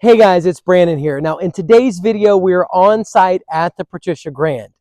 Hey guys, it's Brandon here. Now in today's video, we're on site at the Patricia Grand.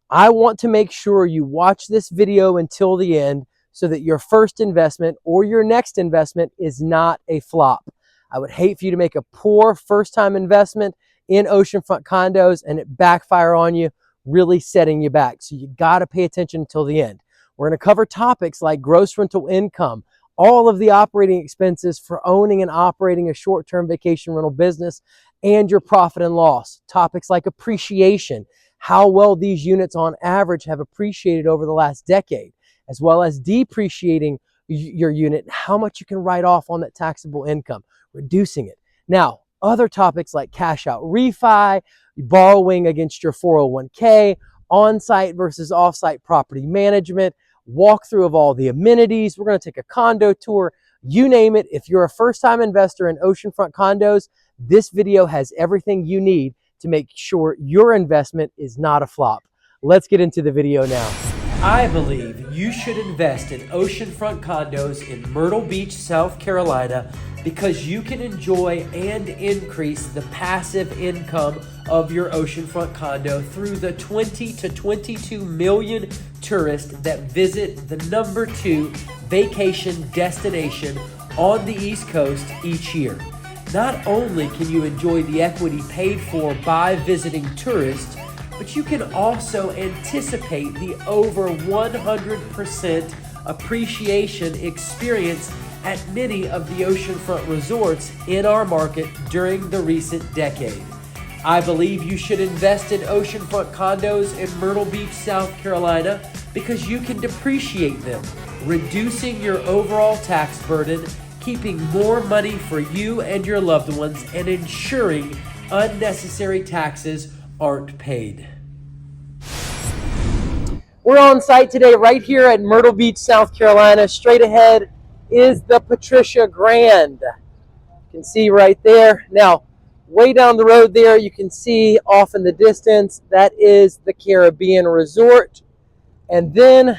I want to make sure you watch this video until the end so that your first investment or your next investment is not a flop. I would hate for you to make a poor first-time investment in oceanfront condos and it backfire on you, really setting you back. So you gotta pay attention until the end. We're gonna cover topics like gross rental income, all of the operating expenses for owning and operating a short-term vacation rental business, and your profit and loss. Topics like appreciation, how well these units on average have appreciated over the last decade, as well as depreciating your unit, how much you can write off on that taxable income, reducing it. Now, other topics like cash out refi, borrowing against your 401k, on-site versus off-site property management, walkthrough of all the amenities. We're going to take a condo tour, you name it. If you're a first-time investor in oceanfront condos, this video has everything you need to make sure your investment is not a flop. Let's get into the video now. I believe you should invest in oceanfront condos in Myrtle Beach, South Carolina, because you can enjoy and increase the passive income of your oceanfront condo through the 20 to 22 million tourists that visit the #2 vacation destination on the East Coast each year. Not only can you enjoy the equity paid for by visiting tourists, but you can also anticipate the over 100% appreciation experience at many of the oceanfront resorts in our market during the recent decade. I believe you should invest in oceanfront condos in Myrtle Beach, South Carolina, because you can depreciate them, reducing your overall tax burden, keeping more money for you and your loved ones, and ensuring unnecessary taxes aren't paid. We're on site today right here at Myrtle Beach, South Carolina. Straight ahead is the Patricia Grand. You can see right there. Now, way down the road there, you can see off in the distance, that is the Caribbean Resort. And then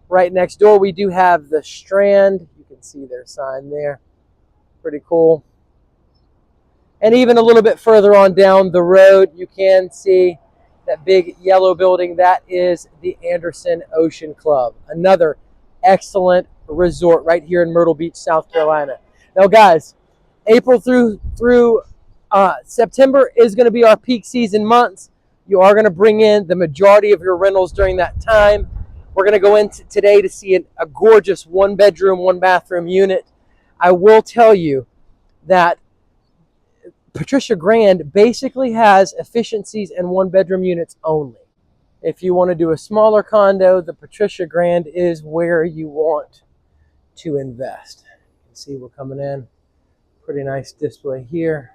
right next door, we do have the Strand. You can see their sign there. Pretty cool. And even a little bit further on down the road, you can see that big yellow building. That is the Anderson Ocean Club. Another excellent resort right here in Myrtle Beach, South Carolina. Now, guys, April through September is going to be our peak season months. You are going to bring in the majority of your rentals during that time. We're going to go into today to see a gorgeous 1-bedroom, 1-bathroom unit. I will tell you that Patricia Grand basically has efficiencies and 1-bedroom units only. If you want to do a smaller condo, the Patricia Grand is where you want to invest. You can see we're coming in. Pretty nice display here.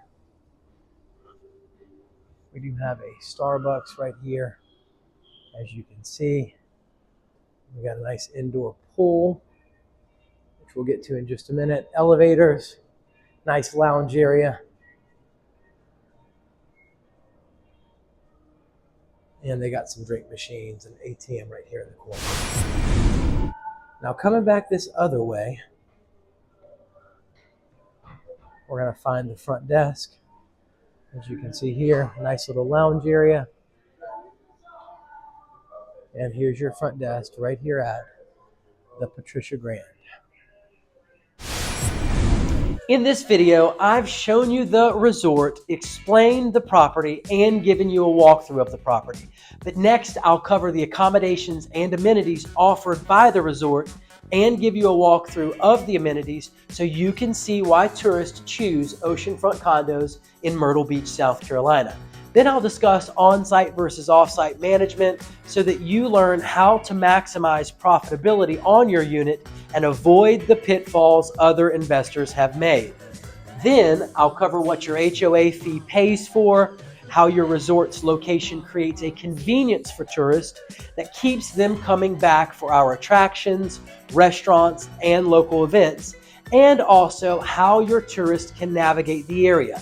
We do have a Starbucks right here, as you can see. We got a nice indoor pool, which we'll get to in just a minute. Elevators, nice lounge area. And they got some drink machines and ATM right here in the corner. Now coming back this other way, we're going to find the front desk. As you can see here, nice little lounge area. And here's your front desk right here at the Patricia Grand. In this video, I've shown you the resort, explained the property, and given you a walkthrough of the property. But next, I'll cover the accommodations and amenities offered by the resort and give you a walkthrough of the amenities so you can see why tourists choose oceanfront condos in Myrtle Beach, South Carolina. Then I'll discuss on-site versus off-site management so that you learn how to maximize profitability on your unit and avoid the pitfalls other investors have made. Then I'll cover what your HOA fee pays for, how your resort's location creates a convenience for tourists that keeps them coming back for our attractions, restaurants, and local events, and also how your tourists can navigate the area.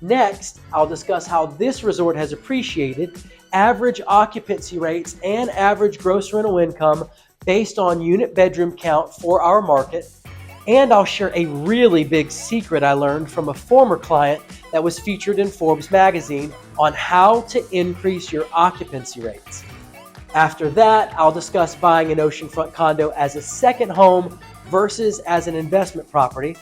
Next, I'll discuss how this resort has appreciated, average occupancy rates, and average gross rental income based on unit bedroom count for our market, And I'll share a really big secret I learned from a former client that was featured in Forbes magazine on how to increase your occupancy rates. After that, I'll discuss buying an oceanfront condo as a second home versus as an investment property,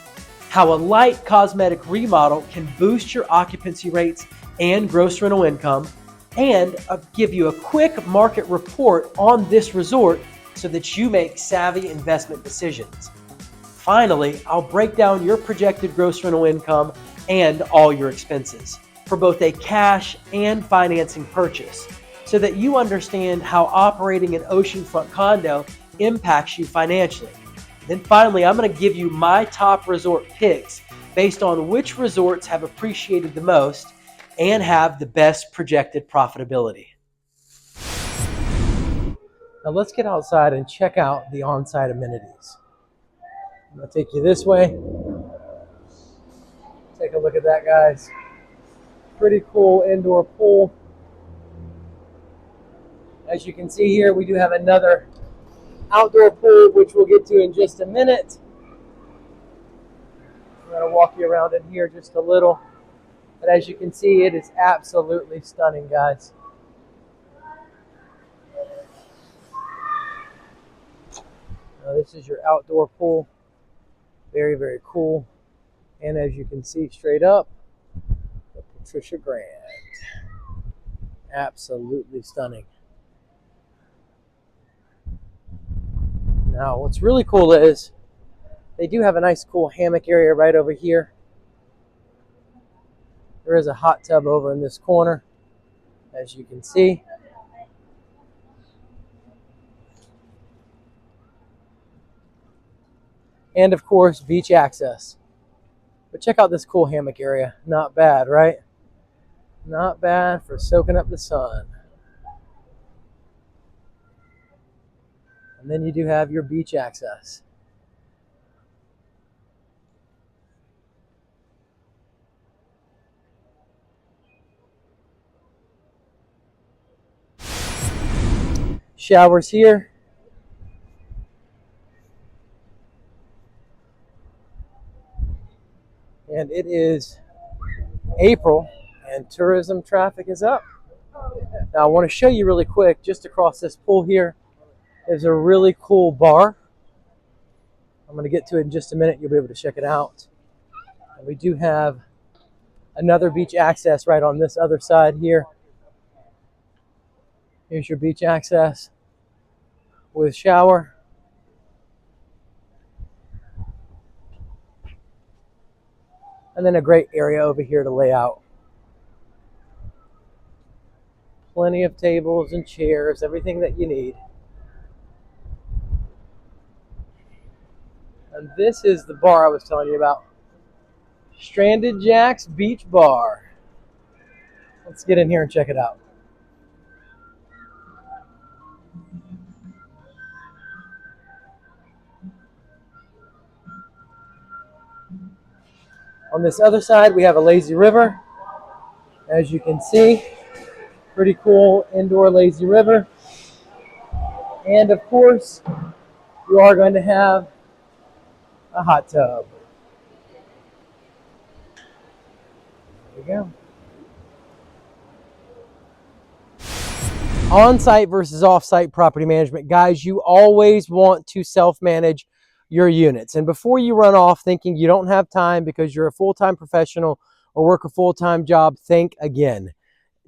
how a light cosmetic remodel can boost your occupancy rates and gross rental income, and I'll give you a quick market report on this resort so that you make savvy investment decisions. Finally, I'll break down your projected gross rental income and all your expenses for both a cash and financing purchase so that you understand how operating an oceanfront condo impacts you financially. Then finally, I'm going to give you my top resort picks based on which resorts have appreciated the most and have the best projected profitability. Now let's get outside and check out the on-site amenities. I'm going to take you this way. Take a look at that, guys. Pretty cool indoor pool. As you can see here, we do have another outdoor pool, which we'll get to in just a minute. I'm going to walk you around in here just a little. But as you can see, it is absolutely stunning, guys. Now, this is your outdoor pool. Very, very cool. And as you can see straight up, the Patricia Grand. Absolutely stunning. Now, what's really cool is they do have a nice cool hammock area right over here. There is a hot tub over in this corner, as you can see. And of course, beach access. But check out this cool hammock area. Not bad, right? Not bad for soaking up the sun. And then you do have your beach access. Showers here. And it is April and tourism traffic is up. Now I want to show you really quick, just across this pool here is a really cool bar. I'm going to get to it in just a minute. You'll be able to check it out. And we do have another beach access right on this other side here. Here's your beach access with shower. And then a great area over here to lay out. Plenty of tables and chairs, everything that you need. And this is the bar I was telling you about. Stranded Jack's Beach Bar. Let's get in here and check it out. On this other side, we have a lazy river. As you can see, pretty cool indoor lazy river. And of course, you are going to have a hot tub. There you go. On-site versus off-site property management. Guys, you always want to self-manage your units. And before you run off thinking you don't have time because you're a full-time professional or work a full-time job, think again.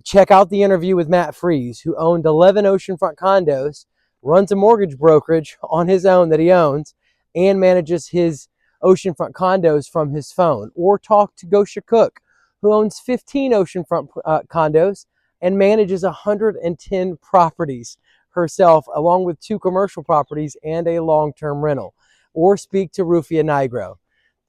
Check out the interview with Matt Freeze, who owned 11 oceanfront condos, runs a mortgage brokerage on his own that he owns, and manages his oceanfront condos from his phone. Or talk to Gosha Cook, who owns 15 oceanfront condos and manages 110 properties herself, along with 2 commercial properties and a long-term rental. Or speak to Rufia Nigro,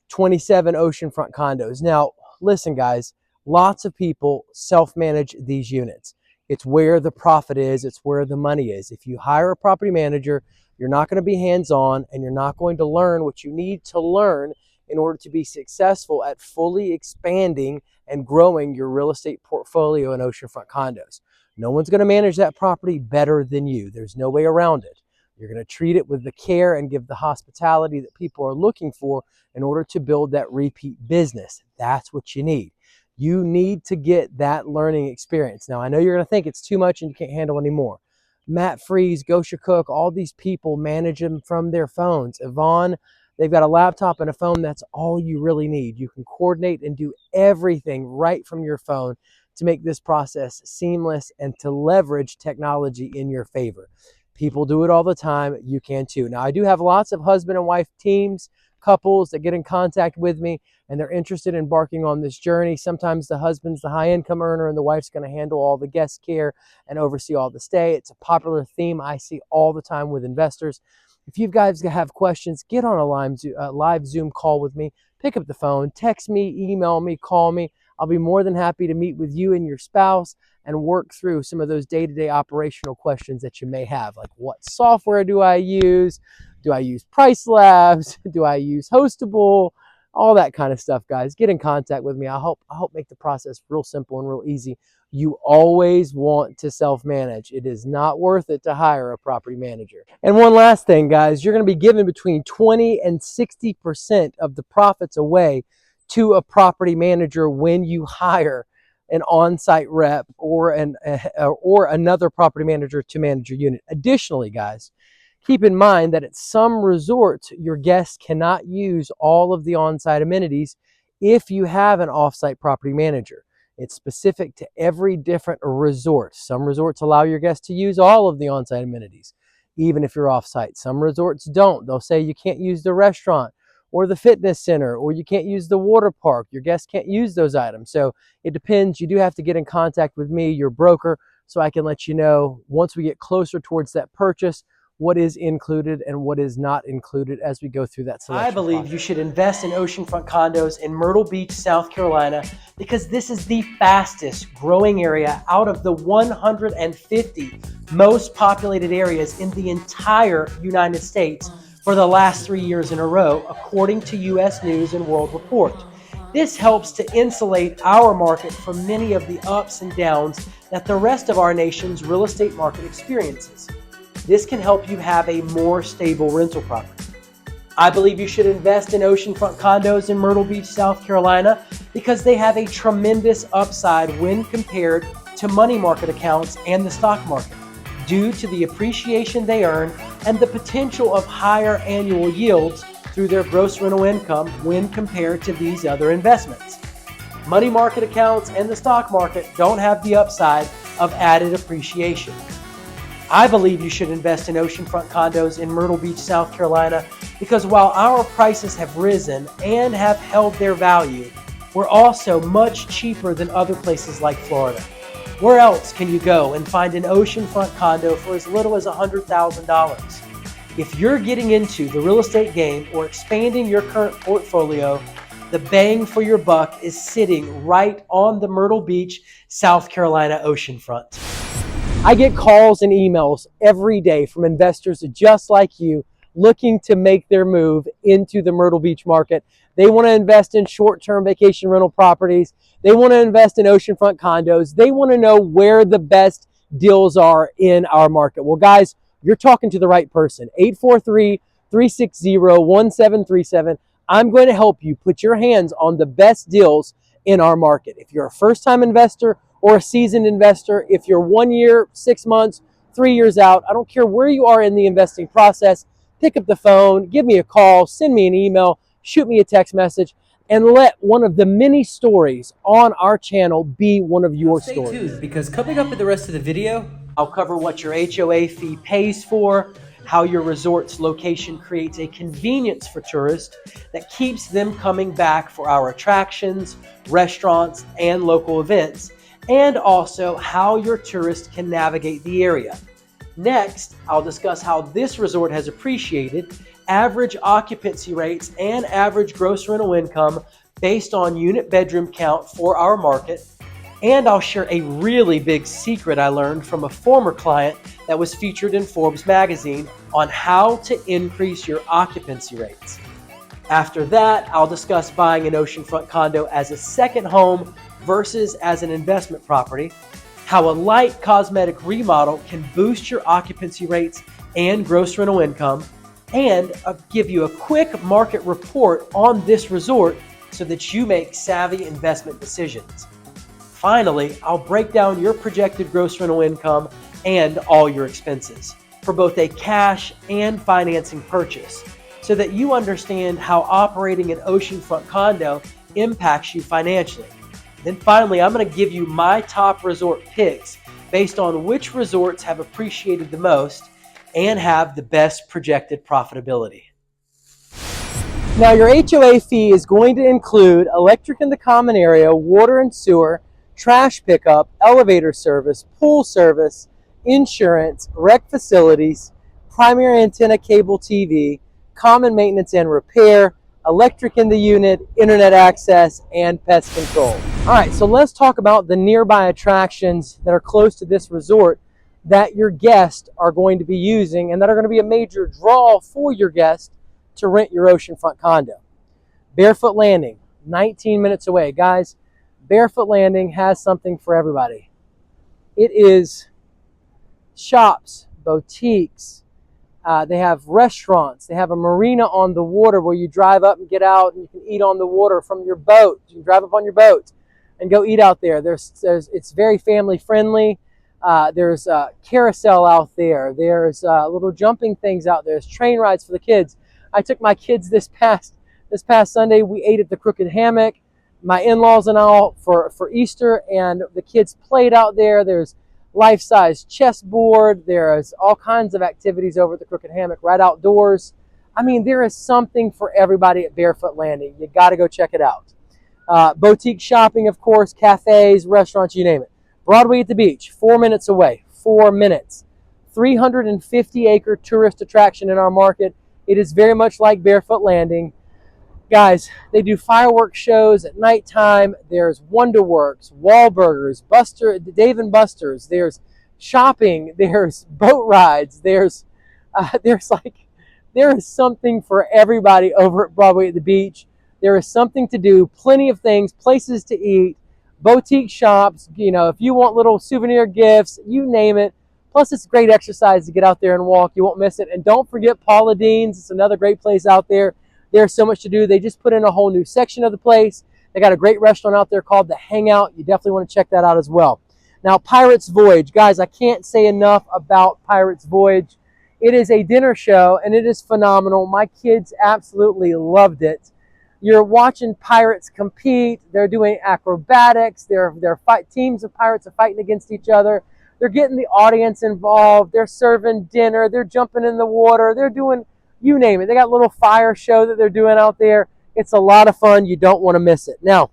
27 oceanfront condos. Now, listen, guys, lots of people self-manage these units. It's where the profit is. It's where the money is. If you hire a property manager, you're not going to be hands-on and you're not going to learn what you need to learn in order to be successful at fully expanding and growing your real estate portfolio in oceanfront condos. No one's going to manage that property better than you. There's no way around it. You're going to treat it with the care and give the hospitality that people are looking for in order to build that repeat business. That's what you need. You need to get that learning experience. Now, I know you're going to think it's too much and you can't handle anymore. Matt Freeze, Gosha Cook, all these people manage them from their phones. Yvonne, they've got a laptop and a phone. That's all you really need. You can coordinate and do everything right from your phone to make this process seamless and to leverage technology in your favor. People do it all the time. You can too. Now, I do have lots of husband and wife teams, couples that get in contact with me and they're interested in embarking on this journey. Sometimes the husband's the high income earner and the wife's going to handle all the guest care and oversee all the stay. It's a popular theme I see all the time with investors. If you guys have questions, get on a live Zoom call with me. Pick up the phone, text me, email me, call me. I'll be more than happy to meet with you and your spouse and work through some of those day-to-day operational questions that you may have, like what software do I use? Do I use Price Labs? Do I use Hostable? All that kind of stuff, guys. Get in contact with me. I hope make the process real simple and real easy. You always want to self-manage. It is not worth it to hire a property manager. And one last thing, guys, you're going to be giving between 20 and 60% of the profits away to a property manager when you hire an on-site rep or another property manager to manage your unit. Additionally, guys, keep in mind that at some resorts, your guests cannot use all of the on-site amenities if you have an off-site property manager. It's specific to every different resort. Some resorts allow your guests to use all of the on-site amenities, even if you're off-site. Some resorts don't. They'll say you can't use the restaurant or the fitness center, or you can't use the water park. Your guests can't use those items. So it depends. You do have to get in contact with me, your broker, so I can let you know once we get closer towards that purchase, what is included and what is not included as we go through that selection. I believe you should invest in oceanfront condos in Myrtle Beach, South Carolina, because this is the fastest growing area out of the 150 most populated areas in the entire United States for the last 3 years in a row, according to U.S. News and World Report. This helps to insulate our market from many of the ups and downs that the rest of our nation's real estate market experiences. This can help you have a more stable rental property. I believe you should invest in oceanfront condos in Myrtle Beach, South Carolina, because they have a tremendous upside when compared to money market accounts and the stock market, due to the appreciation they earn and the potential of higher annual yields through their gross rental income when compared to these other investments. Money market accounts and the stock market don't have the upside of added appreciation. I believe you should invest in oceanfront condos in Myrtle Beach, South Carolina, because while our prices have risen and have held their value, we're also much cheaper than other places like Florida. Where else can you go and find an oceanfront condo for as little as $100,000? If you're getting into the real estate game or expanding your current portfolio, the bang for your buck is sitting right on the Myrtle Beach, South Carolina oceanfront. I get calls and emails every day from investors just like you looking to make their move into the Myrtle Beach market. They want to invest in short-term vacation rental properties. They want to invest in oceanfront condos. They want to know where the best deals are in our market. Well, guys, you're talking to the right person. 843-360-1737. I'm going to help you put your hands on the best deals in our market. If you're a first-time investor or a seasoned investor, if you're 1 year, 6 months, 3 years out, I don't care where you are in the investing process, pick up the phone, give me a call, send me an email, shoot me a text message, and let one of the many stories on our channel be one of your stories. Stay tuned, because coming up in the rest of the video, I'll cover what your HOA fee pays for, how your resort's location creates a convenience for tourists that keeps them coming back for our attractions, restaurants, and local events, and also how your tourists can navigate the area. Next, I'll discuss how this resort has appreciated, average occupancy rates, and average gross rental income based on unit bedroom count for our market. And I'll share a really big secret I learned from a former client that was featured in Forbes magazine on how to increase your occupancy rates. After that, I'll discuss buying an oceanfront condo as a second home versus as an investment property, how a light cosmetic remodel can boost your occupancy rates and gross rental income, and give you a quick market report on this resort so that you make savvy investment decisions. Finally, I'll break down your projected gross rental income and all your expenses for both a cash and financing purchase so that you understand how operating an oceanfront condo impacts you financially. Then finally, I'm going to give you my top resort picks based on which resorts have appreciated the most and have the best projected profitability. Now, your HOA fee is going to include electric in the common area, water and sewer, trash pickup, elevator service, pool service, insurance, rec facilities, primary antenna cable TV, common maintenance and repair, electric in the unit, internet access, and pest control. All right, so let's talk about the nearby attractions that are close to this resort that your guests are going to be using and that are going to be a major draw for your guests to rent your oceanfront condo. Barefoot Landing, 19 minutes away. Guys, Barefoot Landing has something for everybody. It is shops, boutiques, they have restaurants, they have a marina on the water where you drive up and get out and you can eat on the water from your boat. You can drive up on your boat and go eat out there. It's very family friendly. There's a carousel out there. There's little jumping things out there. There's train rides for the kids. I took my kids this past Sunday. We ate at the Crooked Hammock, my in-laws and all, for Easter, and the kids played out there. There's life-size chessboard. There's all kinds of activities over at the Crooked Hammock, right outdoors. I mean, there is something for everybody at Barefoot Landing. You got to go check it out. Boutique shopping, of course, cafes, restaurants, you name it. Broadway at the beach, 4 minutes away, 4 minutes. 350-acre tourist attraction in our market. It is very much like Barefoot Landing. Guys, they do fireworks shows at nighttime. There's Wonderworks, Wahlburgers, Dave & Buster's. There's shopping. There's boat rides. There is something for everybody over at Broadway at the beach. There is something to do, plenty of things, places to eat, boutique shops. You know, if you want little souvenir gifts, you name it. Plus, it's great exercise to get out there and walk. You won't miss it. And don't forget Paula Deen's. It's another great place out there. There's so much to do. They just put in a whole new section of the place. They got a great restaurant out there called The Hangout. You definitely want to check that out as well. Now, Pirates Voyage. Guys, I can't say enough about Pirates Voyage. It is a dinner show, and it is phenomenal. My kids absolutely loved it. You're watching pirates compete. They're doing acrobatics. Teams of pirates are fighting against each other. They're getting the audience involved. They're serving dinner. They're jumping in the water. They're doing, you name it. They got a little fire show that they're doing out there. It's a lot of fun. You don't want to miss it. Now,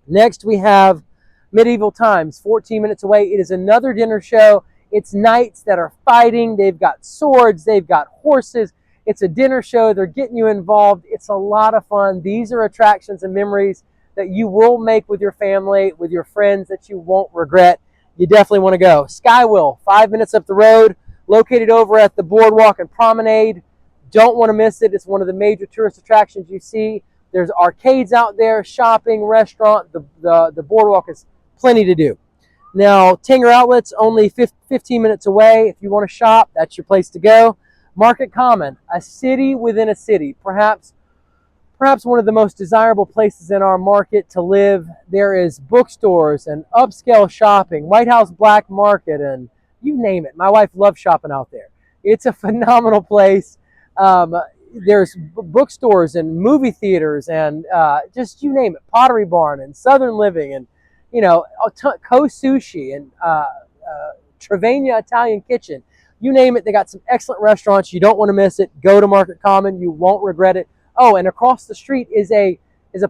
next we have Medieval Times, 14 minutes away. It is another dinner show. It's knights that are fighting. They've got swords. They've got horses. It's a dinner show. They're getting you involved. It's a lot of fun. These are attractions and memories that you will make with your family, with your friends, that you won't regret. You definitely want to go. Skywheel, 5 minutes up the road, located over at the Boardwalk and Promenade. Don't want to miss it. It's one of the major tourist attractions you see. There's arcades out there, shopping, restaurant. The Boardwalk is plenty to do. Now, Tanger Outlet's only 15 minutes away. If you want to shop, that's your place to go. Market Common, a city within a city. Perhaps one of the most desirable places in our market to live. There is bookstores and upscale shopping, White House Black Market, and you name it. My wife loves shopping out there. It's a phenomenal place. There's bookstores and movie theaters and just you name it. Pottery Barn and Southern Living and, you know, Co Sushi and Trevania Italian Kitchen. You name it. They got some excellent restaurants. You don't want to miss it. Go to Market Common. You won't regret it. Oh, and across the street is a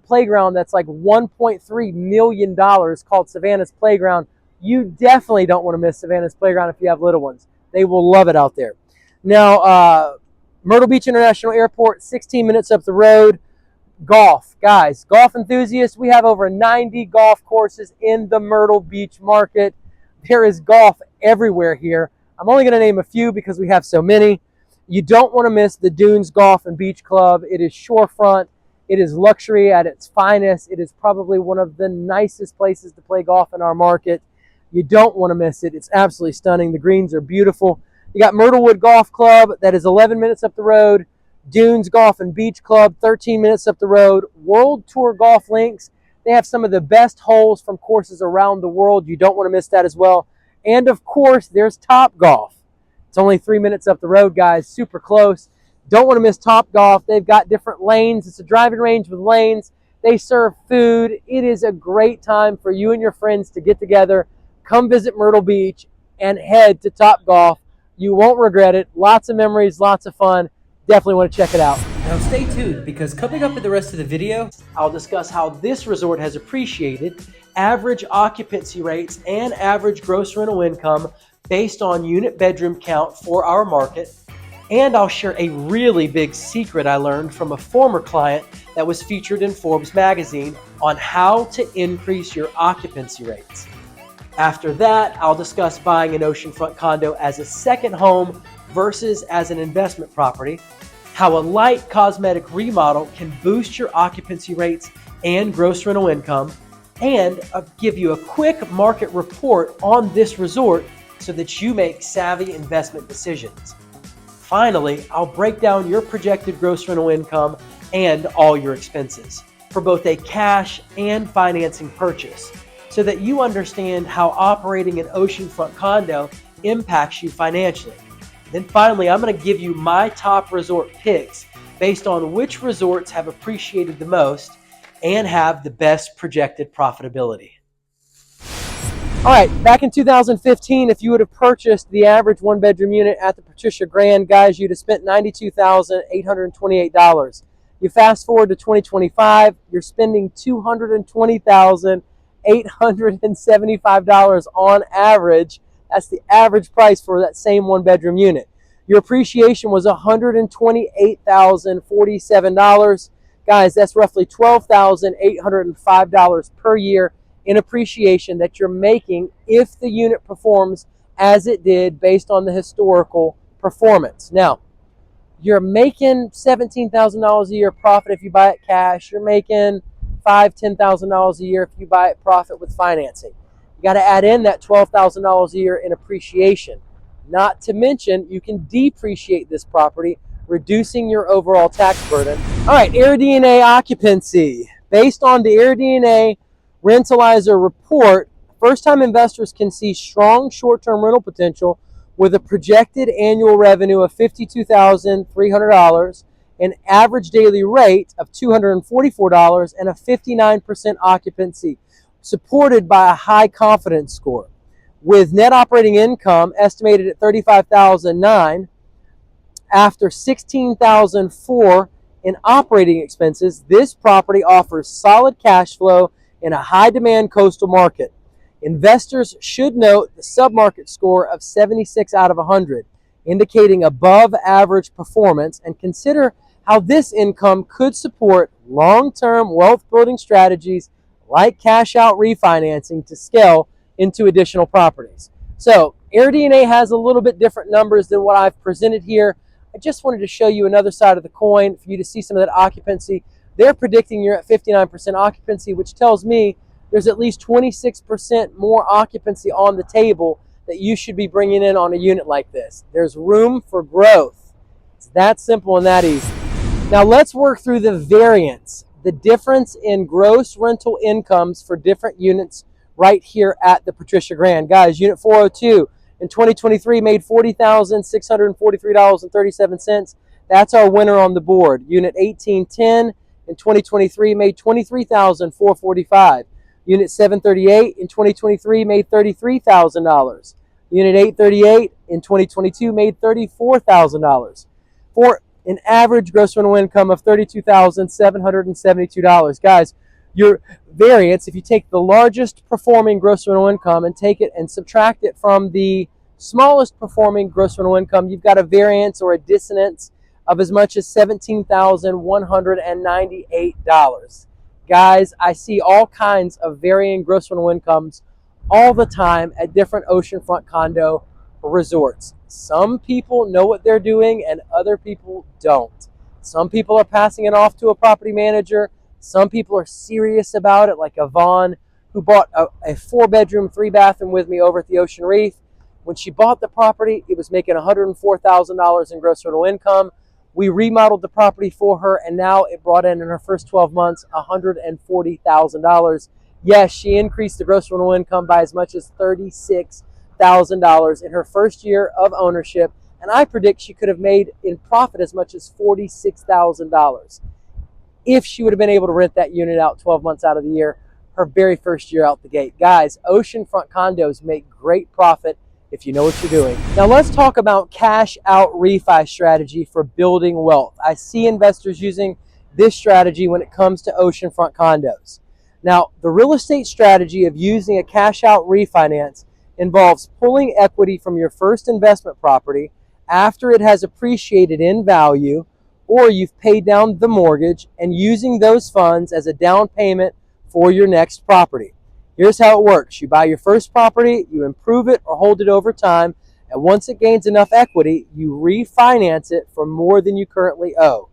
playground that's like $1.3 million called Savannah's Playground. You definitely don't want to miss Savannah's Playground if you have little ones. They will love it out there. Now, Myrtle Beach International Airport, 16 minutes up the road. Golf. Guys, golf enthusiasts, we have over 90 golf courses in the Myrtle Beach market. There is golf everywhere here. I'm only going to name a few because we have so many. You don't want to miss the Dunes Golf and Beach Club. It is shorefront. It is luxury at its finest. It is probably one of the nicest places to play golf in our market. You don't want to miss it. It's absolutely stunning. The greens are beautiful. You got Myrtlewood Golf Club that is 11 minutes up the road. Dunes Golf and Beach Club, 13 minutes up the road. World Tour Golf Links. They have some of the best holes from courses around the world. You don't want to miss that as well. And of course, there's Top Golf. It's only 3 minutes up the road, guys. Super close. Don't want to miss Top Golf. They've got different lanes. It's a driving range with lanes. They serve food. It is a great time for you and your friends to get together, come visit Myrtle Beach, and head to Top Golf. You won't regret it. Lots of memories, lots of fun. Definitely want to check it out. Now stay tuned, because coming up in the rest of the video, I'll discuss how this resort has appreciated, average occupancy rates, and average gross rental income based on unit bedroom count for our market. And I'll share a really big secret I learned from a former client that was featured in Forbes magazine on how to increase your occupancy rates. After that, I'll discuss buying an oceanfront condo as a second home versus as an investment property, how a light cosmetic remodel can boost your occupancy rates and gross rental income, and I'll give you a quick market report on this resort so that you make savvy investment decisions. Finally, I'll break down your projected gross rental income and all your expenses for both a cash and financing purchase, so that you understand how operating an oceanfront condo impacts you financially. Then finally, I'm going to give you my top resort picks based on which resorts have appreciated the most and have the best projected profitability. All right, back in 2015, if you would have purchased the average one-bedroom unit at the Patricia Grand, guys, you'd have spent $92,828. You fast forward to 2025, you're spending $220,875 on average. That's the average price for that same one-bedroom unit. Your appreciation was $128,047. Guys, that's roughly $12,805 per year in appreciation that you're making if the unit performs as it did based on the historical performance. Now, you're making $17,000 a year profit if you buy it cash. You're making $5,000, $10,000 a year if you buy it profit with financing. You got to add in that $12,000 a year in appreciation. Not to mention, you can depreciate this property, reducing your overall tax burden. All right, AirDNA occupancy. Based on the AirDNA Rentalizer report, first-time investors can see strong short-term rental potential with a projected annual revenue of $52,300, an average daily rate of $244, and a 59% occupancy, supported by a high confidence score. With net operating income estimated at $35,009 after $16,004 in operating expenses, this property offers solid cash flow in a high-demand coastal market. Investors should note the submarket score of 76 out of 100, indicating above average performance, and consider how this income could support long-term wealth-building strategies like cash-out refinancing to scale into additional properties. So AirDNA has a little bit different numbers than what I've presented here. I just wanted to show you another side of the coin for you to see some of that occupancy. They're predicting you're at 59% occupancy, which tells me there's at least 26% more occupancy on the table that you should be bringing in on a unit like this. There's room for growth. It's that simple and that easy. Now let's work through the variance, the difference in gross rental incomes for different units right here at the Patricia Grand. Guys, Unit 402 in 2023 made $40,643.37. That's our winner on the board. Unit 1810 in 2023 made $23,445. Unit 738 in 2023 made $33,000. Unit 838 in 2022 made $34,000 for an average gross rental income of $32,772. Guys, your variance, if you take the largest performing gross rental income and take it and subtract it from the smallest performing gross rental income, you've got a variance or a dissonance of as much as $17,198. Guys, I see all kinds of varying gross rental incomes all the time at different oceanfront condo resorts. Some people know what they're doing and other people don't. Some people are passing it off to a property manager. Some people are serious about it, like Yvonne, who bought a 4-bedroom, 3-bathroom with me over at the Ocean Reef. When she bought the property, it was making $104,000 in gross rental income. We remodeled the property for her, and now it brought in her first 12 months $140,000. Yes, she increased the gross rental income by as much as $36,000 in her first year of ownership, and I predict she could have made in profit as much as $46,000 if she would have been able to rent that unit out 12 months out of the year, her very first year out the gate. Guys, oceanfront condos make great profit if you know what you're doing. Now let's talk about cash out refi strategy for building wealth. I see investors using this strategy when it comes to oceanfront condos. Now, the real estate strategy of using a cash out refinance involves pulling equity from your first investment property after it has appreciated in value, or you've paid down the mortgage, and using those funds as a down payment for your next property. Here's how it works. You buy your first property, you improve it or hold it over time, and once it gains enough equity, you refinance it for more than you currently owe.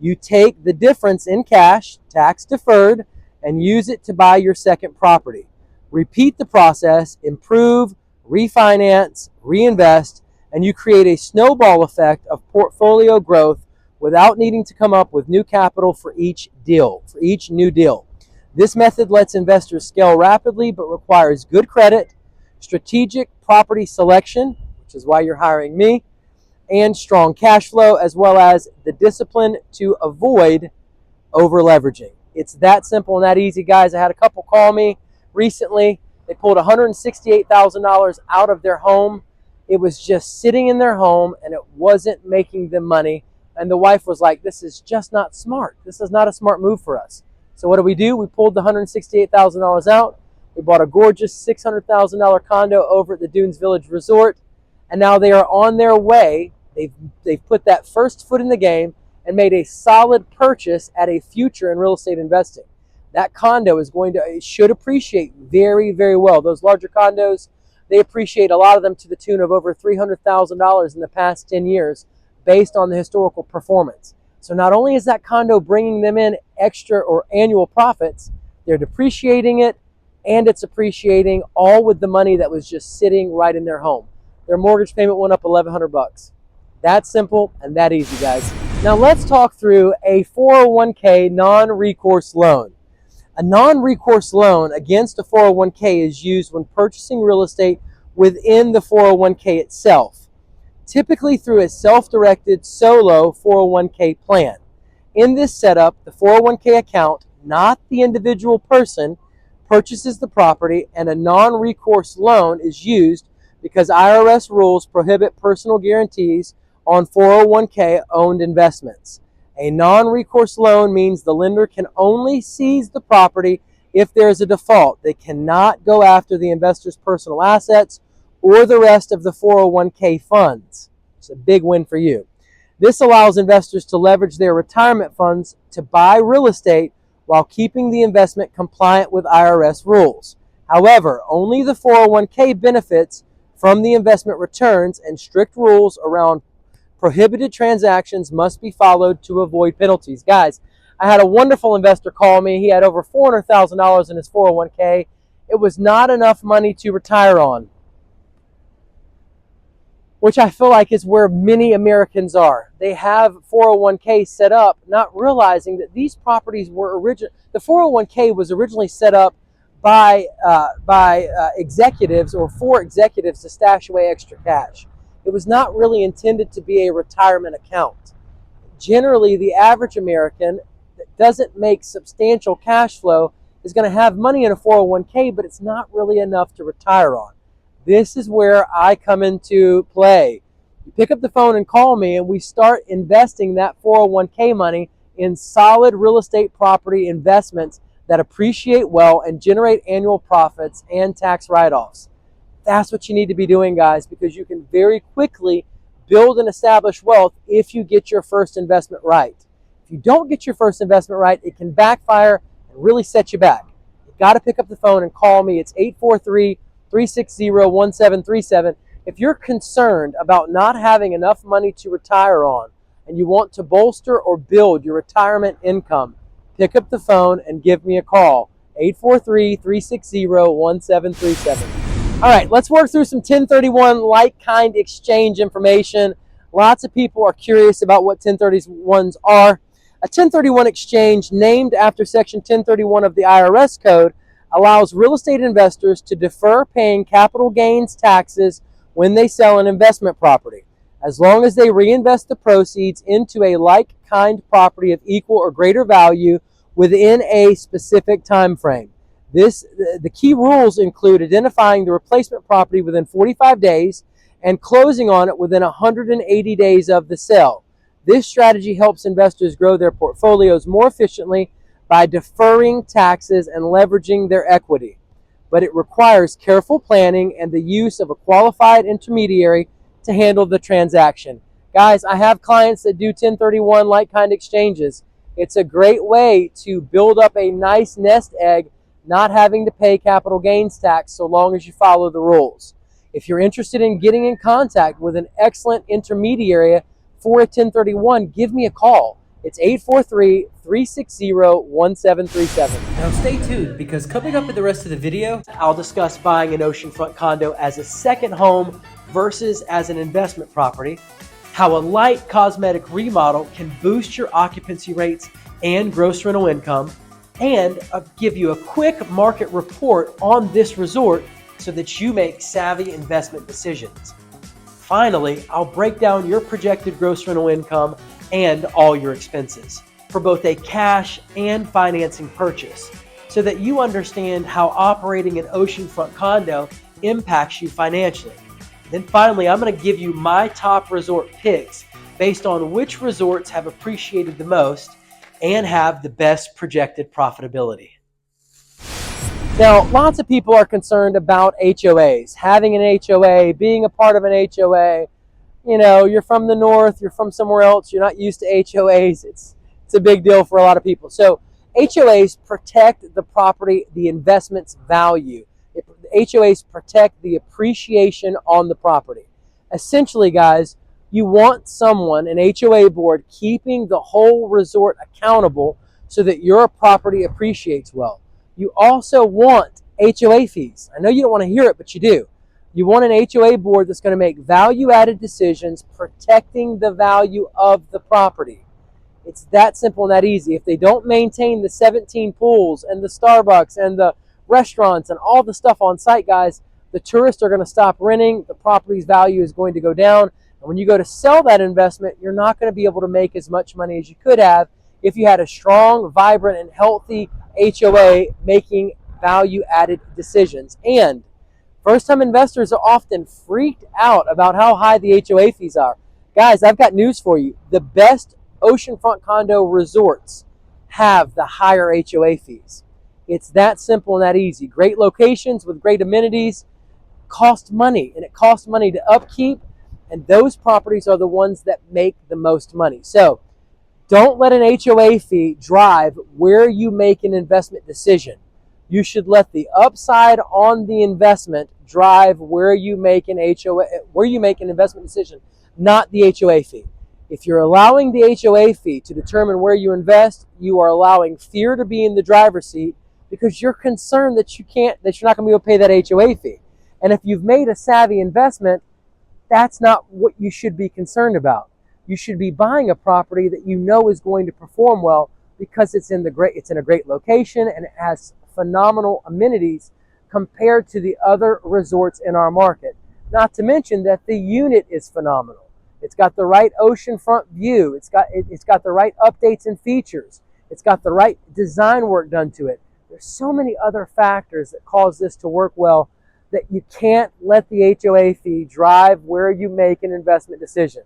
You take the difference in cash, tax deferred, and use it to buy your second property. Repeat the process, improve, refinance, reinvest, and you create a snowball effect of portfolio growth without needing to come up with new capital for each deal, for each new deal. This method lets investors scale rapidly but requires good credit, strategic property selection, which is why you're hiring me, and strong cash flow, as well as the discipline to avoid over leveraging. It's that simple and that easy, guys. I had a couple call me recently. They pulled $168,000 out of their home. It was just sitting in their home and it wasn't making them money. And the wife was like, this is just not smart. This is not a smart move for us. So what do? We pulled the $168,000 out. We bought a gorgeous $600,000 condo over at the Dunes Village Resort. And now they are on their way. They've put that first foot in the game and made a solid purchase at a future in real estate investing. That condo is it should appreciate very, very well. Those larger condos, they appreciate a lot of them to the tune of over $300,000 in the past 10 years based on the historical performance. So not only is that condo bringing them in extra or annual profits, they're depreciating it and it's appreciating, all with the money that was just sitting right in their home. Their mortgage payment went up $1,100. That simple and that easy, guys. Now let's talk through a 401k non-recourse loan. A non-recourse loan against a 401k is used when purchasing real estate within the 401k itself, typically through a self-directed solo 401k plan. In this setup, the 401k account, not the individual person, purchases the property, and a non-recourse loan is used because IRS rules prohibit personal guarantees on 401k owned investments. A non-recourse loan means the lender can only seize the property if there is a default. They cannot go after the investor's personal assets or the rest of the 401k funds. It's a big win for you. This allows investors to leverage their retirement funds to buy real estate while keeping the investment compliant with IRS rules. However, only the 401k benefits from the investment returns, and strict rules around prohibited transactions must be followed to avoid penalties. Guys, I had a wonderful investor call me. He had over $400,000 in his 401k. It was not enough money to retire on, which I feel like is where many Americans are. They have 401k set up, not realizing that these properties were the 401k was originally set up by executives or for executives to stash away extra cash. It was not really intended to be a retirement account. Generally, the average American that doesn't make substantial cash flow is going to have money in a 401k, but it's not really enough to retire on. This is where I come into play. You pick up the phone and call me, and we start investing that 401k money in solid real estate property investments that appreciate well and generate annual profits and tax write-offs. That's what you need to be doing, guys, because you can very quickly build and establish wealth if you get your first investment right. If you don't get your first investment right, it can backfire and really set you back. You've got to pick up the phone and call me. It's 843-360-1737. If you're concerned about not having enough money to retire on and you want to bolster or build your retirement income, pick up the phone and give me a call. 843-360-1737. All right, let's work through some 1031 like-kind exchange information. Lots of people are curious about what 1031s are. A 1031 exchange, named after Section 1031 of the IRS Code, allows real estate investors to defer paying capital gains taxes when they sell an investment property, as long as they reinvest the proceeds into a like-kind property of equal or greater value within a specific time frame. The key rules include identifying the replacement property within 45 days and closing on it within 180 days of the sale. This strategy helps investors grow their portfolios more efficiently by deferring taxes and leveraging their equity. But it requires careful planning and the use of a qualified intermediary to handle the transaction. Guys, I have clients that do 1031 like-kind exchanges. It's a great way to build up a nice nest egg, not having to pay capital gains tax so long as you follow the rules. If you're interested in getting in contact with an excellent intermediary for a 1031, give me a call. It's 843-360-1737. Now stay tuned, because coming up in the rest of the video, I'll discuss buying an oceanfront condo as a second home versus as an investment property, how a light cosmetic remodel can boost your occupancy rates and gross rental income, and I'll give you a quick market report on this resort so that you make savvy investment decisions. Finally, I'll break down your projected gross rental income and all your expenses for both a cash and financing purchase, so that you understand how operating an oceanfront condo impacts you financially. Then finally, I'm going to give you my top resort picks based on which resorts have appreciated the most and have the best projected profitability. Now, lots of people are concerned about HOAs, having an HOA, being a part of an HOA. You know, you're from the north, you're from somewhere else, you're not used to HOAs. It's a big deal for a lot of people. So HOAs protect the property, the investment's value. HOAs protect the appreciation on the property. Essentially, guys, you want someone, an HOA board, keeping the whole resort accountable so that your property appreciates well. You also want HOA fees. I know you don't want to hear it, but you do. You want an HOA board that's going to make value-added decisions protecting the value of the property. It's that simple and that easy. If they don't maintain the 17 pools and the Starbucks and the restaurants and all the stuff on site, guys, the tourists are going to stop renting. The property's value is going to go down. And when you go to sell that investment, you're not going to be able to make as much money as you could have if you had a strong, vibrant, and healthy HOA making value-added decisions. And first-time investors are often freaked out about how high the HOA fees are. Guys, I've got news for you. The best oceanfront condo resorts have the higher HOA fees. It's that simple and that easy. Great locations with great amenities cost money, and it costs money to upkeep, and those properties are the ones that make the most money. So don't let an HOA fee drive where you make an investment decision. You should let the upside on the investment drive where you make an investment decision, not the HOA fee. If you're allowing the HOA fee to determine where you invest, you are allowing fear to be in the driver's seat, because you're concerned that you're not going to be able to pay that HOA fee. And if you've made a savvy investment, that's not what you should be concerned about. You should be buying a property that you know is going to perform well because it's in a great location and it has phenomenal amenities compared to the other resorts in our market. Not to mention that the unit is phenomenal. It's got the right oceanfront view. It's got the right updates and features. It's got the right design work done to it. There's so many other factors that cause this to work well that you can't let the HOA fee drive where you make an investment decision.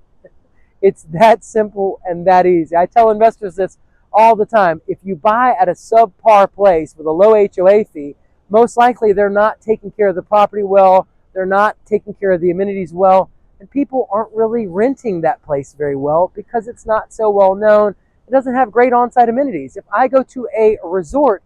It's that simple and that easy. I tell investors this all the time. If you buy at a subpar place with a low HOA fee, most likely they're not taking care of the property well, they're not taking care of the amenities well, and people aren't really renting that place very well because it's not so well known. It doesn't have great on-site amenities. If I go to a resort,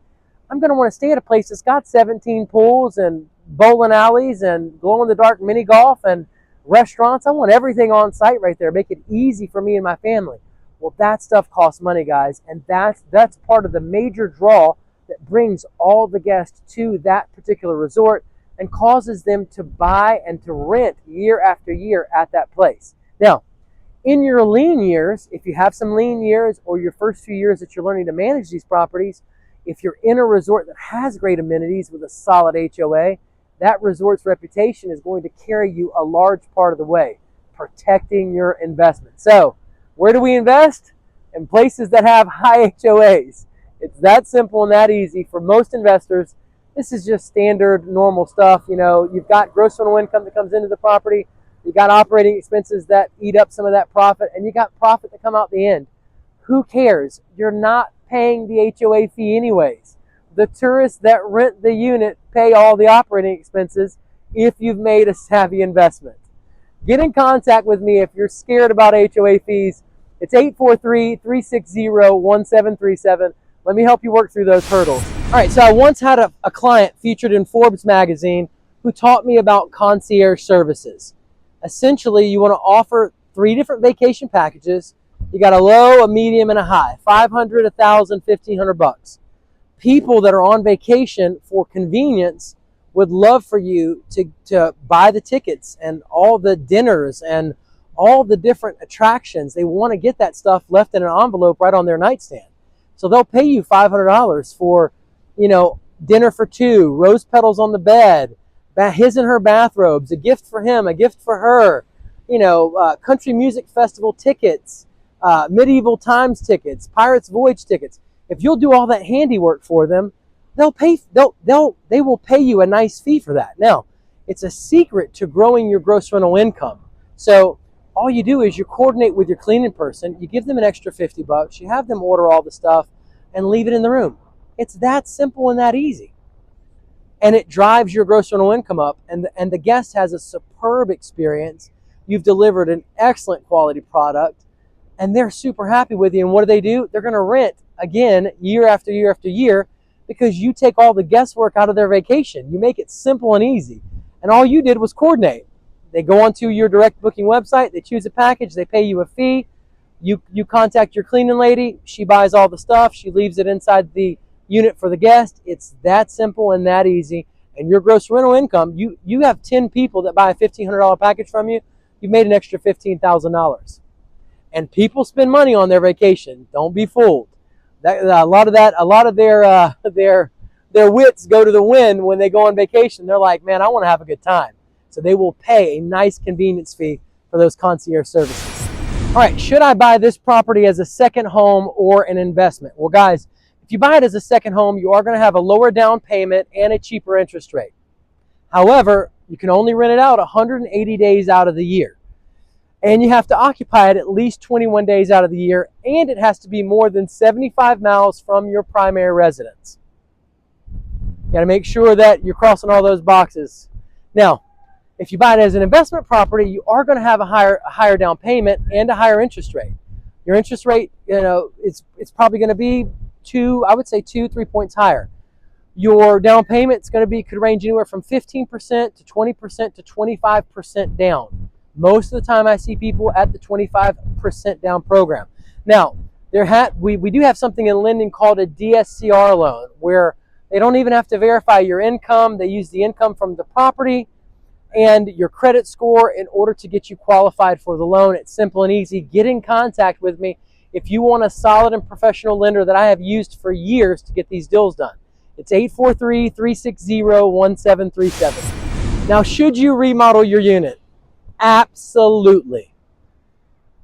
I'm going to want to stay at a place that's got 17 pools and bowling alleys and glow-in-the-dark mini golf and restaurants. I want everything on site right there. Make it easy for me and my family. Well, that stuff costs money, guys, and that's part of the major draw that brings all the guests to that particular resort. and causes them to buy and to rent year after year at that place. Now, in your lean years, if you have some lean years or your first few years that you're learning to manage these properties, if you're in a resort that has great amenities with a solid HOA, that resort's reputation is going to carry you a large part of the way, protecting your investment. So, where do we invest? In places that have high HOAs. It's that simple and that easy for most investors. This is just standard, normal stuff. You know, you've got gross rental income that comes into the property. You got operating expenses that eat up some of that profit, and you got profit that come out the end. Who cares? You're not paying the HOA fee anyways. The tourists that rent the unit pay all the operating expenses if you've made a savvy investment. Get in contact with me if you're scared about HOA fees. It's 843-360-1737. Let me help you work through those hurdles. All right, so I once had a client featured in Forbes magazine who taught me about concierge services. Essentially, you want to offer 3 different vacation packages. You got a low, a medium, and a high. $500, $1,000, $1,500. People that are on vacation for convenience would love for you to buy the tickets and all the dinners and all the different attractions. They want to get that stuff left in an envelope right on their nightstand. So they'll pay you $500 for, you know, dinner for 2, rose petals on the bed, his and her bathrobes, a gift for him, a gift for her, you know, country music festival tickets, medieval times tickets, Pirates Voyage tickets. If you'll do all that handiwork for them, they will pay you a nice fee for that. Now, it's a secret to growing your gross rental income. So all you do is you coordinate with your cleaning person, you give them an extra $50, you have them order all the stuff and leave it in the room. It's that simple and that easy. And it drives your gross rental income up, and the guest has a superb experience. You've delivered an excellent quality product, and they're super happy with you. And what do? They're going to rent again year after year after year because you take all the guesswork out of their vacation. You make it simple and easy. And all you did was coordinate. They go onto your direct booking website, they choose a package, they pay you a fee, you contact your cleaning lady, she buys all the stuff, she leaves it inside the unit for the guest. It's that simple and that easy. And your gross rental income, you have 10 people that buy a $1,500 package from you, you've made an extra $15,000. And people spend money on their vacation. Don't be fooled. A lot of their wits go to the wind when they go on vacation. They're like, man, I want to have a good time. So they will pay a nice convenience fee for those concierge services. All right, should I buy this property as a second home or an investment? Well, guys, if you buy it as a second home, you are going to have a lower down payment and a cheaper interest rate. However, you can only rent it out 180 days out of the year. And you have to occupy it at least 21 days out of the year, and it has to be more than 75 miles from your primary residence. You got to make sure that you're crossing all those boxes. Now, if you buy it as an investment property, you are going to have a higher down payment and a higher interest rate. Your interest rate, you know, it's probably going to be 2-3 points higher. Your down payment's going to could range anywhere from 15% to 20% to 25% down. Most of the time I see people at the 25% down program. Now, we do have something in lending called a DSCR loan, where they don't even have to verify your income. They use the income from the property and your credit score in order to get you qualified for the loan. It's simple and easy. Get in contact with me if you want a solid and professional lender that I have used for years to get these deals done. It's 843-360-1737. Now, should you remodel your unit? Absolutely.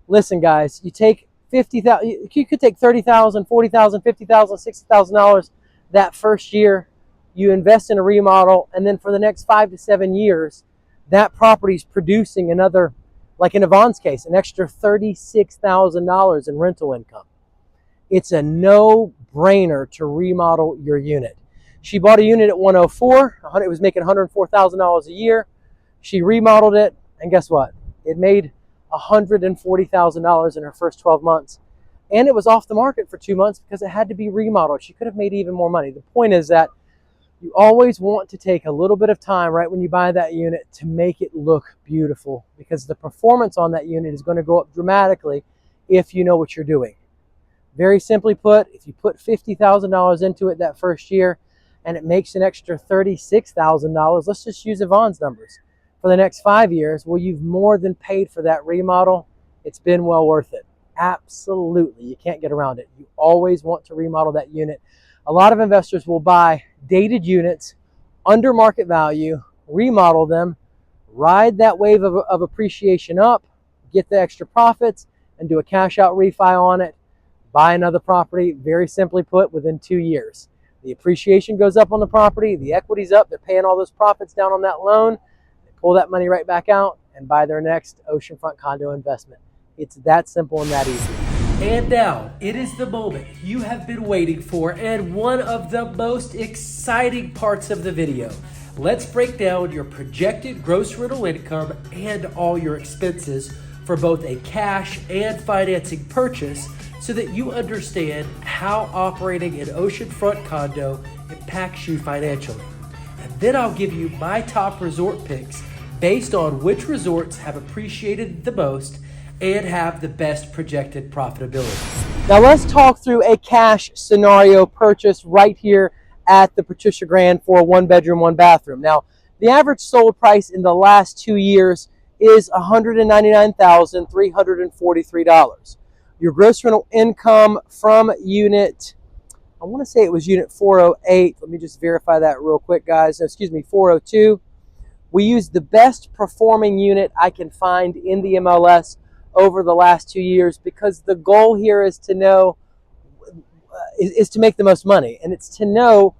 Listen, guys, you take $50,000, you could take $30,000, $40,000, $50,000, $60,000 that first year. You invest in a remodel, and then for the next 5 to 7 years, that property's producing another, like in Yvonne's case, an extra $36,000 in rental income. It's a no-brainer to remodel your unit. She bought a unit at 104. It was making $104,000 a year. She remodeled it, and guess what? It made $140,000 in her first 12 months. And it was off the market for 2 months because it had to be remodeled. She could have made even more money. The point is that you always want to take a little bit of time right when you buy that unit to make it look beautiful, because the performance on that unit is going to go up dramatically if you know what you're doing. Very simply put, if you put $50,000 into it that first year, and it makes an extra $36,000, let's just use Yvonne's numbers, for the next 5 years, well, you've more than paid for that remodel. It's been well worth it. Absolutely. You can't get around it. You always want to remodel that unit. A lot of investors will buy dated units under market value, remodel them, ride that wave of appreciation up, get the extra profits, and do a cash out refi on it, buy another property, very simply put, within 2 years. The appreciation goes up on the property, the equity's up, they're paying all those profits down on that loan, they pull that money right back out and buy their next oceanfront condo investment. It's that simple and that easy. And now, it is the moment you have been waiting for and one of the most exciting parts of the video. Let's break down your projected gross rental income and all your expenses for both a cash and financing purchase so that you understand how operating an oceanfront condo impacts you financially. And then I'll give you my top resort picks based on which resorts have appreciated the most and have the best projected profitability. Now let's talk through a cash scenario purchase right here at the Patricia Grand for a 1-bedroom, 1-bathroom. Now, the average sold price in the last 2 years is $199,343. Your gross rental income from unit, I want to say it was unit 408. Let me just verify that real quick, guys. Excuse me, 402. We used the best performing unit I can find in the MLS over the last 2 years because the goal here is to know, is to make the most money, and it's to know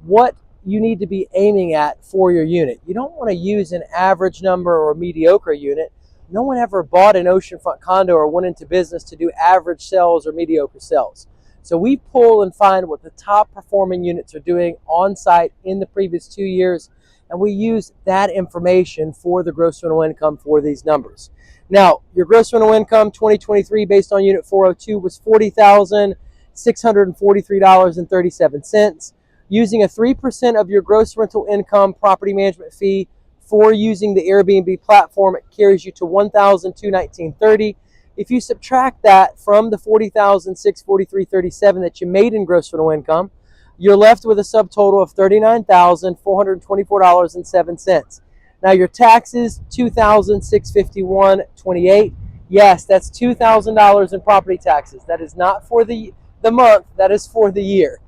what you need to be aiming at for your unit. You don't want to use an average number or a mediocre unit. No one ever bought an oceanfront condo or went into business to do average sales or mediocre sales. So we pull and find what the top performing units are doing on site in the previous 2 years, and we use that information for the gross rental income for these numbers. Now, your gross rental income 2023 based on unit 402 was $40,643.37. Using a 3% of your gross rental income property management fee for using the Airbnb platform, it carries you to $1,219.30. If you subtract that from the $40,643.37 that you made in gross rental income, you're left with a subtotal of $39,424.07. Now your taxes, $2,651.28. Yes, that's $2,000 in property taxes. That is not for the month, that is for the year.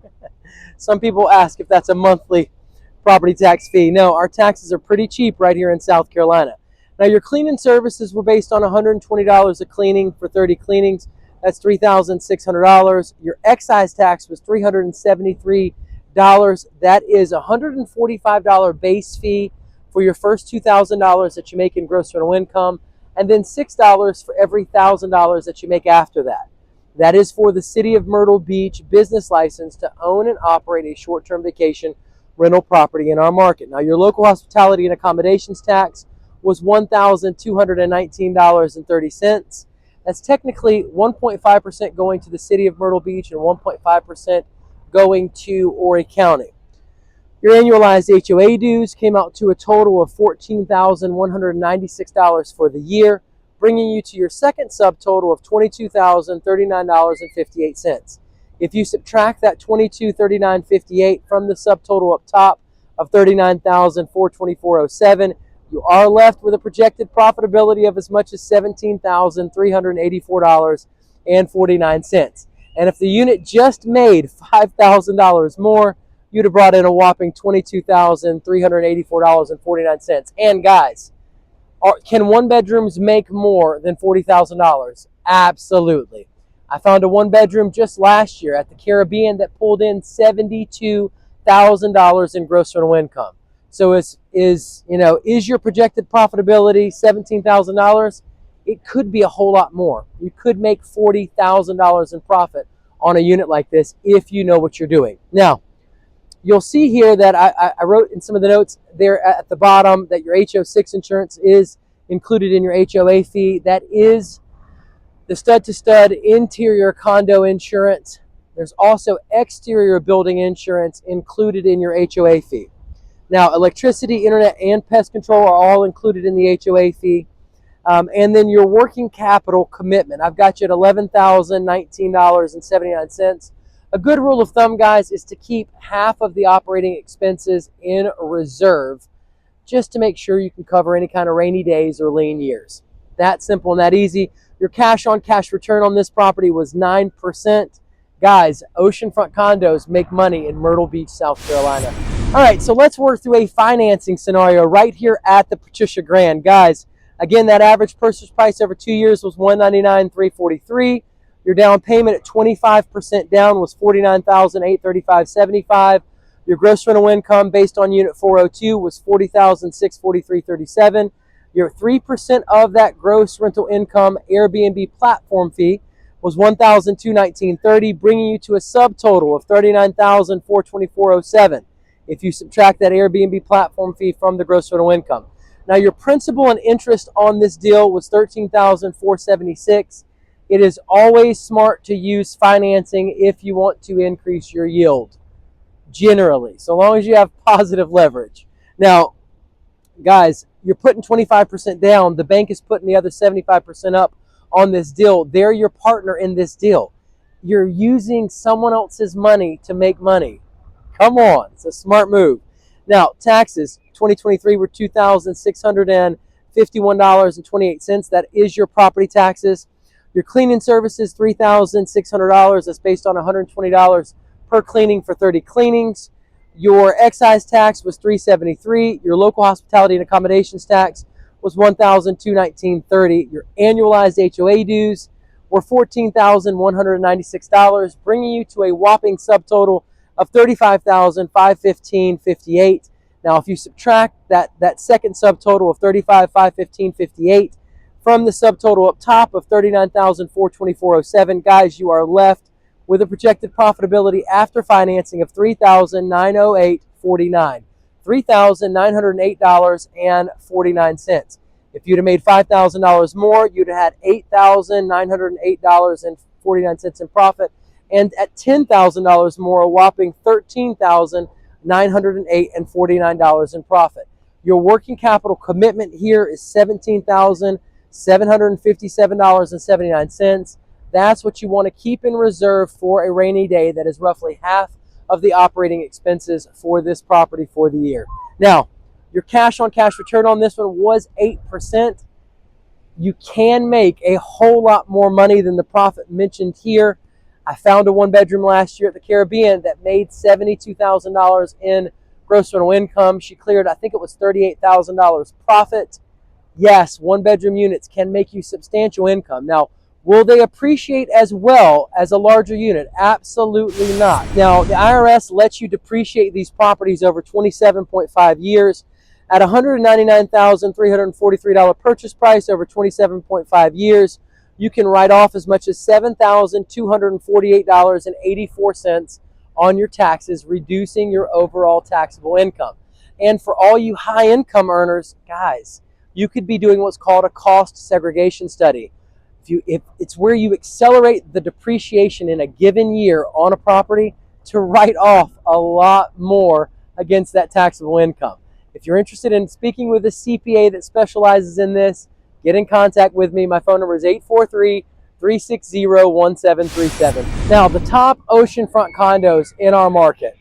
Some people ask if that's a monthly property tax fee. No, our taxes are pretty cheap right here in South Carolina. Now your cleaning services were based on $120 a cleaning for 30 cleanings. That's $3,600. Your excise tax was $373. That is a $145 base fee for your first $2,000 that you make in gross rental income, and then $6 for every $1,000 that you make after that. That is for the City of Myrtle Beach business license to own and operate a short-term vacation rental property in our market. Now, your local hospitality and accommodations tax was $1,219.30. That's technically 1.5% going to the City of Myrtle Beach and 1.5% going to Horry County. Your annualized HOA dues came out to a total of $14,196 for the year, bringing you to your second subtotal of $22,039.58. If you subtract that $22,039.58 from the subtotal up top of $39,424.07, you are left with a projected profitability of as much as $17,384.49. And if the unit just made $5,000 more, you'd have brought in a whopping $22,384.49. And guys, can 1-bedrooms make more than $40,000? Absolutely. I found a 1-bedroom just last year at the Caribbean that pulled in $72,000 in gross rental income. So is your projected profitability $17,000? It could be a whole lot more. You could make $40,000 in profit on a unit like this if you know what you're doing. Now, you'll see here that I wrote in some of the notes there at the bottom that your HO6 insurance is included in your HOA fee. That is the stud-to-stud interior condo insurance. There's also exterior building insurance included in your HOA fee. Now, electricity, internet, and pest control are all included in the HOA fee. And then your working capital commitment. I've got you at $11,019.79. A good rule of thumb, guys, is to keep half of the operating expenses in reserve just to make sure you can cover any kind of rainy days or lean years. That simple and that easy. Your cash on cash return on this property was 9%. Guys, oceanfront condos make money in Myrtle Beach, South Carolina. All right, so let's work through a financing scenario right here at the Patricia Grand. Guys, again, that average purchase price over 2 years was $199,343. Your down payment at 25% down was $49,835.75. Your gross rental income based on unit 402 was $40,643.37. Your 3% of that gross rental income Airbnb platform fee was $1,219.30, bringing you to a subtotal of $39,424.07 if you subtract that Airbnb platform fee from the gross rental income. Now, your principal and interest on this deal was $13,476. It is always smart to use financing if you want to increase your yield, generally, so long as you have positive leverage. Now, guys, you're putting 25% down. The bank is putting the other 75% up on this deal. They're your partner in this deal. You're using someone else's money to make money. Come on, it's a smart move. Now, taxes, 2023 were $2,651.28. That is your property taxes. Your cleaning services, $3,600. That's based on $120 per cleaning for 30 cleanings. Your excise tax was $373. Your local hospitality and accommodations tax was $1,219.30. Your annualized HOA dues were $14,196, bringing you to a whopping subtotal of $35,515.58. Now, if you subtract that second subtotal of $35,515.58 from the subtotal up top of $39,424.07, guys, you are left with a projected profitability after financing of $3,908.49. $3,908.49. If you'd have made $5,000 more, you'd have had $8,908.49 in profit. And at $10,000 more, a whopping $13,908.49 in profit. Your working capital commitment here is $17,757.79. That's what you want to keep in reserve for a rainy day. That is roughly half of the operating expenses for this property for the year. Now, your cash on cash return on this one was 8%. You can make a whole lot more money than the profit mentioned here. I found a one bedroom last year at the Caribbean that made $72,000 in gross rental income. She cleared, I think it was $38,000 profit. Yes, one bedroom units can make you substantial income. Now, will they appreciate as well as a larger unit? Absolutely not. Now, the IRS lets you depreciate these properties over 27.5 years. At $199,343 purchase price over 27.5 years, you can write off as much as $7,248.84 on your taxes, reducing your overall taxable income. And for all you high income earners, guys, you could be doing what's called a cost segregation study. If it's where you accelerate the depreciation in a given year on a property to write off a lot more against that taxable income. If you're interested in speaking with a CPA that specializes in this, get in contact with me. My phone number is 843-360-1737. Now, the top oceanfront condos in our market,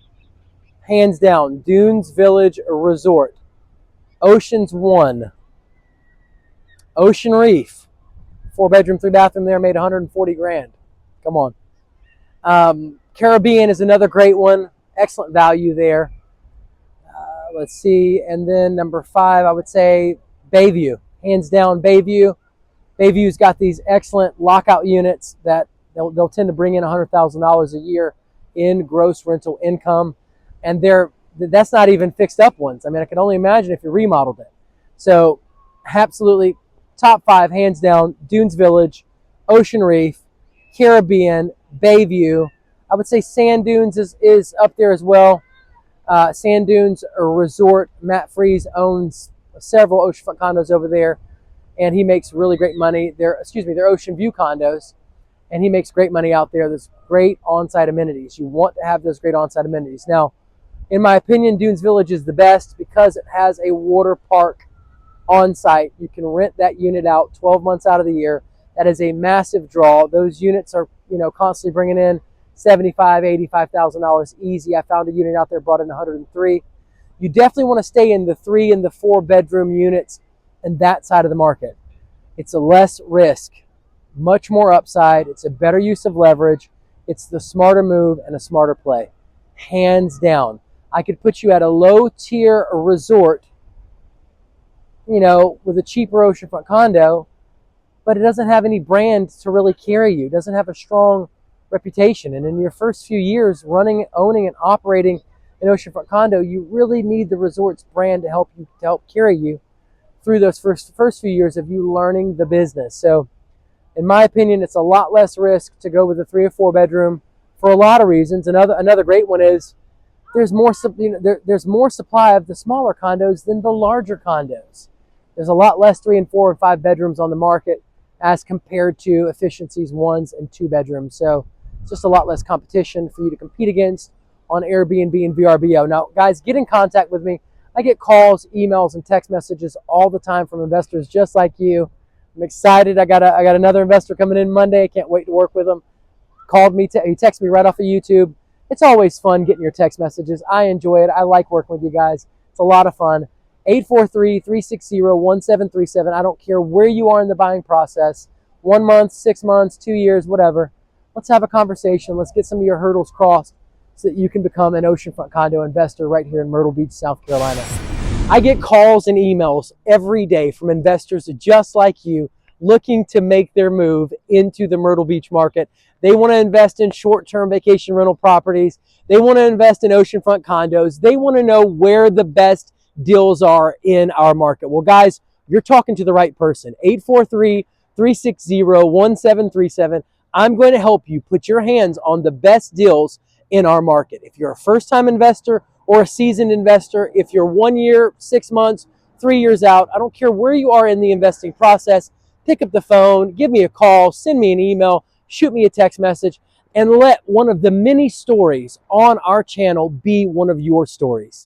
hands down, Dunes Village Resort, Oceans 1, Ocean Reef, 4-bedroom, 3-bathroom there, made $140,000. Come on. Caribbean is another great one. Excellent value there. Let's see. And then number 5, I would say Bayview. Hands down, Bayview. Bayview's got these excellent lockout units that they'll tend to bring in $100,000 a year in gross rental income. And that's not even fixed up ones. I mean, I can only imagine if you remodeled it. So absolutely top 5, hands down, Dunes Village, Ocean Reef, Caribbean, Bayview. I would say Sand Dunes is up there as well. Sand Dunes Resort, Matt Freeze owns several oceanfront condos over there, and he makes really great money. They're Ocean View condos, and he makes great money out there. There's great on-site amenities. You want to have those great on-site amenities. Now, in my opinion, Dunes Village is the best because it has a water park on-site. You can rent that unit out 12 months out of the year. That is a massive draw. Those units are, constantly bringing in $75,000, $85,000 easy. I found a unit out there, brought in 103. You definitely want to stay in the 3 and the 4 bedroom units and that side of the market. It's a less risk, much more upside. It's a better use of leverage. It's the smarter move and a smarter play, hands down. I could put you at a low tier resort, you know, with a cheaper oceanfront condo, but it doesn't have any brand to really carry you. It doesn't have a strong reputation. And in your first few years running, owning, and operating an oceanfront condo, you really need the resort's brand to help carry you through those first few years of you learning the business. So in my opinion, it's a lot less risk to go with a 3 or 4 bedroom for a lot of reasons. Another great one is there's more supply of the smaller condos than the larger condos. There's a lot less 3 and 4 and 5 bedrooms on the market as compared to efficiencies 1s and 2 bedrooms. So it's just a lot less competition for you to compete against on Airbnb and VRBO. Now, guys, get in contact with me. I get calls, emails, and text messages all the time from investors just like you. I'm excited. I got another investor coming in Monday. I can't wait to work with him. Called me, he texted me right off of YouTube. It's always fun getting your text messages. I enjoy it. I like working with you guys. It's a lot of fun. 843-360-1737. I don't care where you are in the buying process. 1 month, 6 months, 2 years, whatever. Let's have a conversation. Let's get some of your hurdles crossed so that you can become an oceanfront condo investor right here in Myrtle Beach, South Carolina. I get calls and emails every day from investors just like you looking to make their move into the Myrtle Beach market. They want to invest in short-term vacation rental properties. They want to invest in oceanfront condos. They want to know where the best deals are in our market. Well, guys, you're talking to the right person. 843-360-1737. I'm going to help you put your hands on the best deals in our market. If you're a first-time investor or a seasoned investor, if you're 1 year, 6 months, 3 years out, I don't care where you are in the investing process, pick up the phone, give me a call, send me an email, shoot me a text message, and let one of the many stories on our channel be one of your stories.